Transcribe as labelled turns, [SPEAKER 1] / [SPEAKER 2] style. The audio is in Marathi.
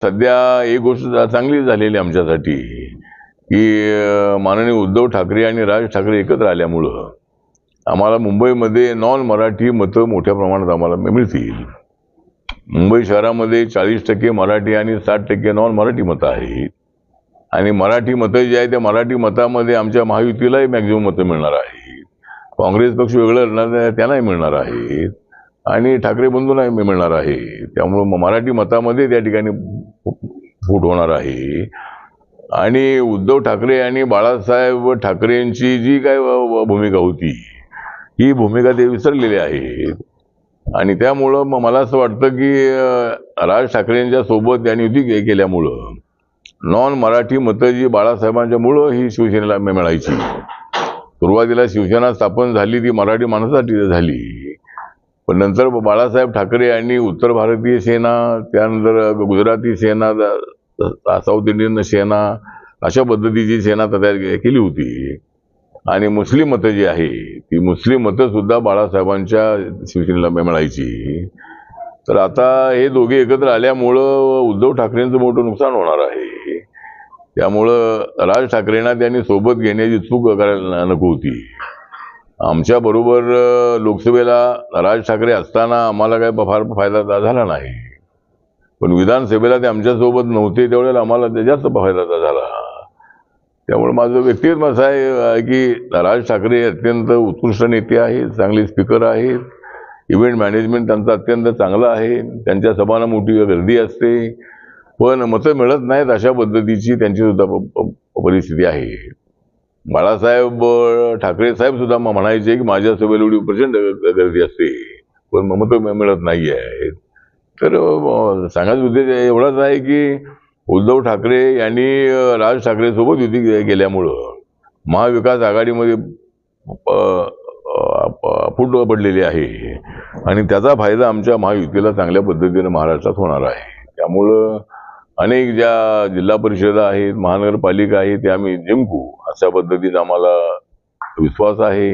[SPEAKER 1] सध्या एक गोष्ट चांगली झालेली आमच्यासाठी की माननीय उद्धव ठाकरे आणि राज ठाकरे एकत्र आल्यामुळं आम्हाला मुंबईमध्ये नॉन मराठी मतं मोठ्या प्रमाणात आम्हाला मिळतील. मुंबई शहरामध्ये 40% मराठी आणि 60% नॉन मराठी मतं आहेत. आणि मराठी मतं जी आहे त्या मराठी मतामध्ये आमच्या महायुतीलाही मॅक्झिमम मतं मिळणार आहेत. काँग्रेस पक्ष वेगळं लढणार त्यांनाही मिळणार आहेत आणि ठाकरे बंधूंनाही मिळणार आहे. त्यामुळं मराठी मतामध्ये त्या ठिकाणी फूट होणार आहे. आणि उद्धव ठाकरे आणि बाळासाहेब ठाकरेंची जी काय भूमिका होती ही भूमिका ते विसरलेले आहेत. आणि त्यामुळं मला असं वाटतं की राज ठाकरेंच्या सोबत त्यांनी युती केल्यामुळं नॉन मराठी मतं जी बाळासाहेबांच्या मुळं ही शिवसेनेला मिळायची. सुरुवातीला शिवसेना स्थापन झाली ती मराठी माणसासाठी झाली, पण नंतर बाळासाहेब ठाकरे यांनी उत्तर भारतीय सेना, त्यानंतर गुजराती सेना, साऊथ इंडियन सेना अशा पद्धतीची सेना तयार केली होती. आणि मुस्लिम मतं जी आहे ती मुस्लिम मतं सुद्धा बाळासाहेबांच्या शिवसेनेला मिळायची. तर आता हे दोघे एकत्र आल्यामुळं उद्धव ठाकरेंचं मोठं नुकसान होणार आहे. त्यामुळं राज ठाकरेंना त्यांनी सोबत घेण्याची चूक करायला नको होती. आमच्या बरोबर लोकसभेला राज ठाकरे असताना आम्हाला काय फार फायदा झाला नाही, पण विधानसभेला ते आमच्यासोबत नव्हते त्यावेळेला आम्हाला जास्त फायदा झाला. त्यामुळे माझं व्यक्तिगत मत आहे की राज ठाकरे अत्यंत उत्कृष्ट नेते आहेत, चांगले स्पीकर आहेत, इव्हेंट मॅनेजमेंट त्यांचं अत्यंत चांगलं आहे, त्यांच्या सभांना मोठी गर्दी असते, पण मतं मिळत नाहीत अशा पद्धतीची त्यांची सुद्धा परिस्थिती आहे. बाळासाहेब ठाकरे साहेब सुद्धा म्हणायचे की माझ्या सभेला एवढी प्रचंड गर्दी असते पण मतं मिळत नाही आहे. तर सांगायचा उद्देश एवढाच आहे की उद्धव ठाकरे यांनी राज ठाकरे सोबत युती केल्यामुळं महाविकास आघाडीमध्ये फूट पडलेली आहे आणि त्याचा फायदा आमच्या महायुतीला चांगल्या पद्धतीने महाराष्ट्रात होणार आहे. त्यामुळं अनेक ज्या जिल्हा परिषदा आहेत, महानगरपालिका आहेत, त्या आम्ही जिंकू अशा पद्धतीचा आम्हाला विश्वास आहे.